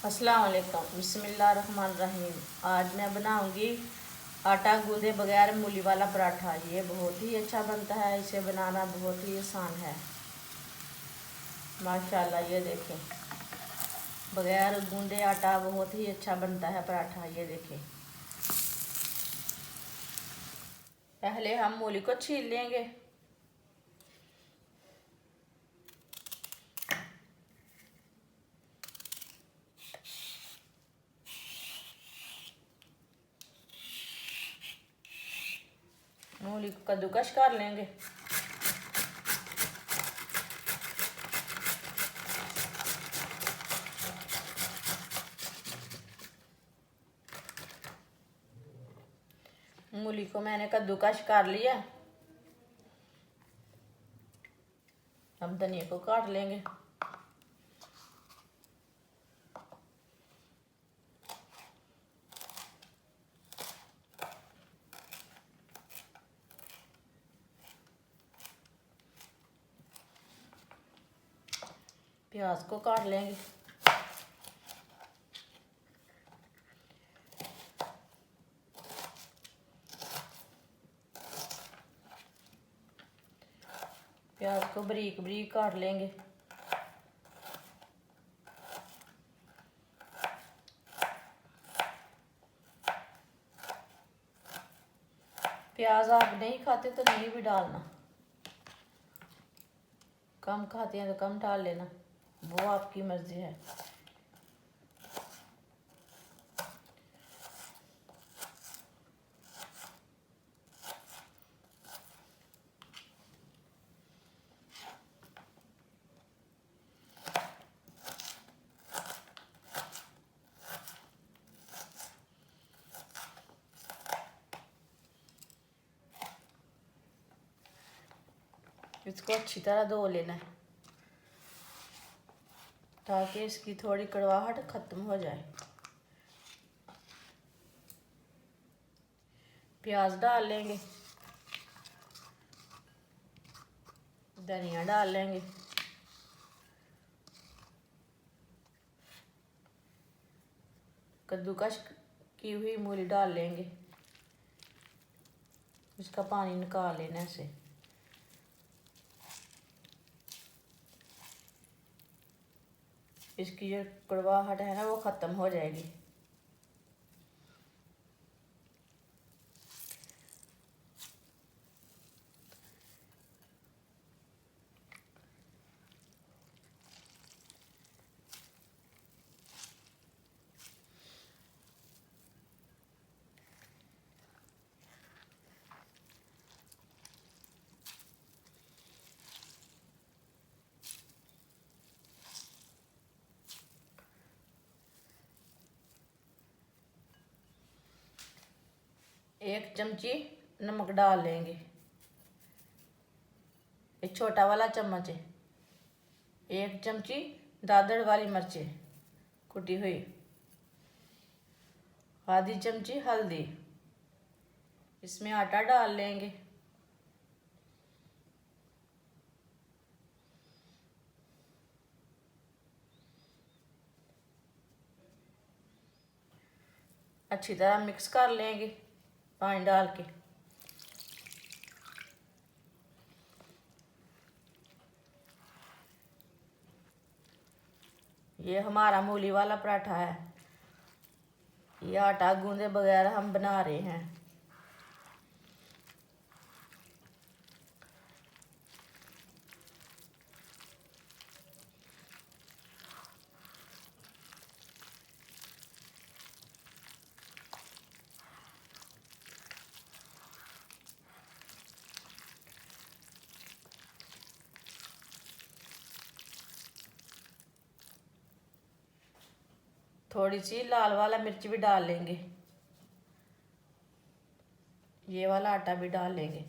अस्सलाम वालेकुम, बिस्मिल्लाहिर्रहमानिर्रहीम। आज मैं बनाऊंगी आटा गूंदे बगैर मूली वाला पराठा। ये बहुत ही अच्छा बनता है, इसे बनाना बहुत ही आसान है। माशाल्लाह, ये देखें, बगैर गूंदे आटा बहुत ही अच्छा बनता है पराठा। ये देखें, पहले हम मूली को छील लेंगे। मूली को कद्दूकस कर लेंगे। मूली को मैंने कद्दूकस कर लिया। अब धनिया को काट लेंगे। प्याज को काट लेंगे। प्याज को बारीक बारीक काट लेंगे। प्याज आप नहीं खाते तो नहीं भी डालना, कम खाते हैं तो कम डाल लेना, वो आपकी मर्जी है। इसको अच्छी तरह धो लेना है ताकि इसकी थोड़ी कड़वाहट खत्म हो जाए। प्याज डाल लेंगे, धनिया डाल लेंगे, कद्दूकस की हुई मूली डाल लेंगे। इसका पानी निकाल लेना से। इसकी जो कड़वाहट है ना वो ख़त्म हो जाएगी। एक चमची नमक डाल लेंगे, एक छोटा वाला चम्मच है। एक चमची दादड़ वाली मिर्चें कुटी हुई, आधी चमची हल्दी। इसमें आटा डाल लेंगे। अच्छी तरह मिक्स कर लेंगे पानी डाल के। ये हमारा मूली वाला पराठा है। ये आटा गूंदे बगैर हम बना रहे हैं। थोड़ी सी लाल वाला मिर्च भी डाल लेंगे। ये वाला आटा भी डाल लेंगे।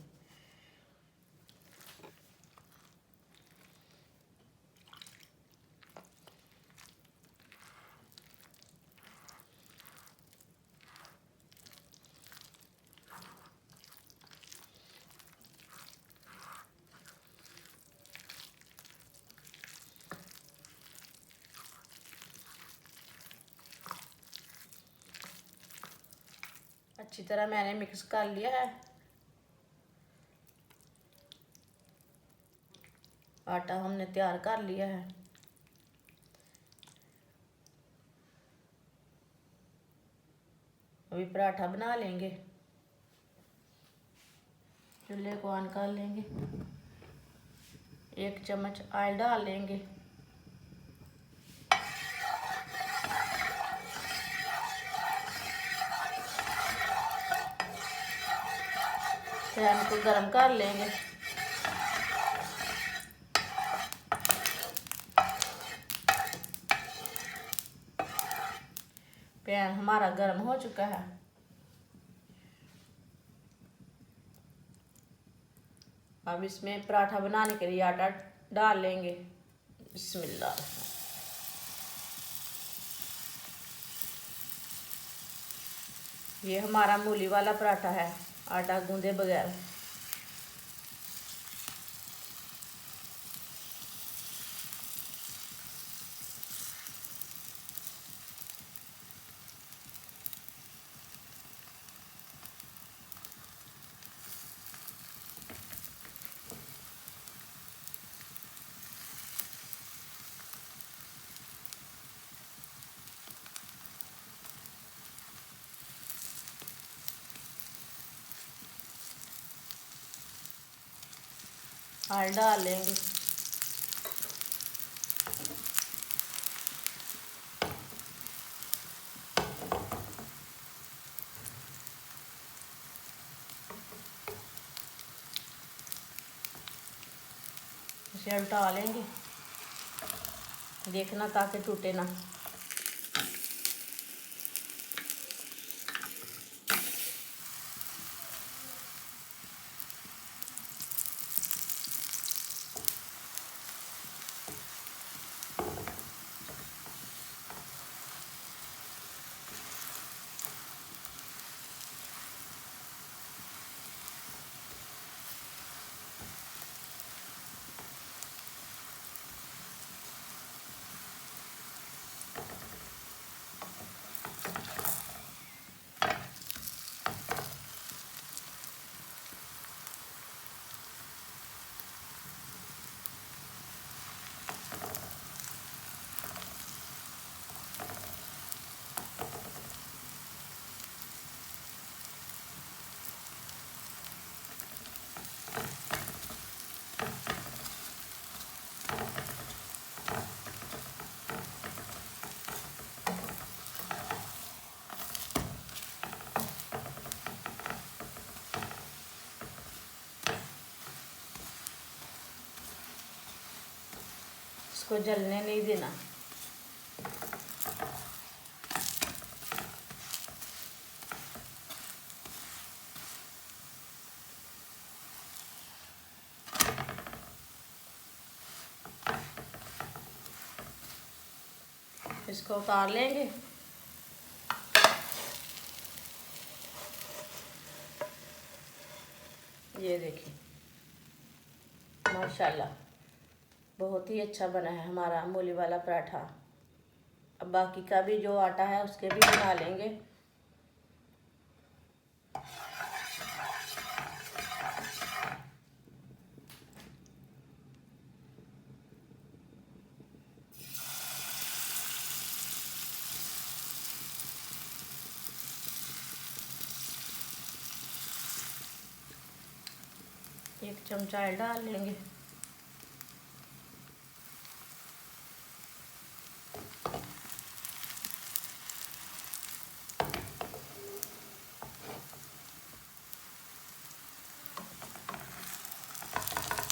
अच्छी तरह मैंने मिक्स कर लिया है। आटा हमने तैयार कर लिया है। अभी पराठा बना लेंगे। चूल्हे को ऑन कर लेंगे। 1 चम्मच ऑयल डाल लेंगे। पैन को गरम कर लेंगे। पैन हमारा गरम हो चुका है। अब इसमें पराठा बनाने के लिए आटा डाल लेंगे। बिस्मिल्लाह। ये हमारा मूली वाला पराठा है, आटा गूंदे बगैर। ऑयल डाल लेंगे। इसे उल्टा लेंगे, देखना ताकि टूटे ना। इसको जलने नहीं देना। इसको उतार लेंगे। ये देखिए, माशाल्लाह बहुत ही अच्छा बना है हमारा मूली वाला पराठा। अब बाकी का भी जो आटा है उसके भी बना लेंगे। एक चमचा ऑयल डाल लेंगे।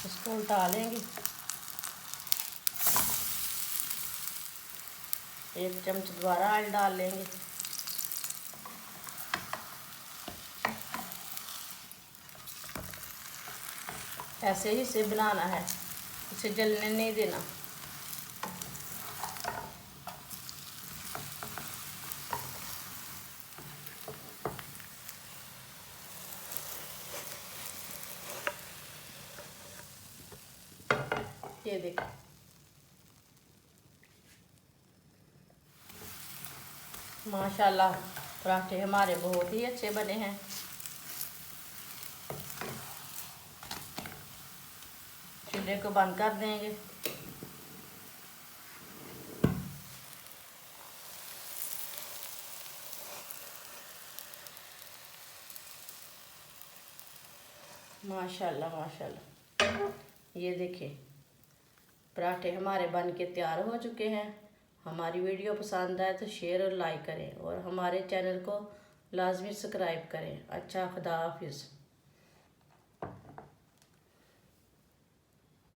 इसको उल्टा लेंगे। 1 चम्मच दोबारा ऑयल डाल लेंगे। ऐसे ही इसे बनाना है, इसे जलने नहीं देना। ये देखिए, माशाल्लाह पराठे हमारे बहुत ही अच्छे बने हैं। चूल्हे को बंद कर देंगे। माशाल्लाह माशाल्लाह, ये देखिए पराठे हमारे बन के तैयार हो चुके हैं। हमारी वीडियो पसंद आए तो शेयर और लाइक करें और हमारे चैनल को लाजमी सब्सक्राइब करें। अच्छा, खुदा हाफिज़।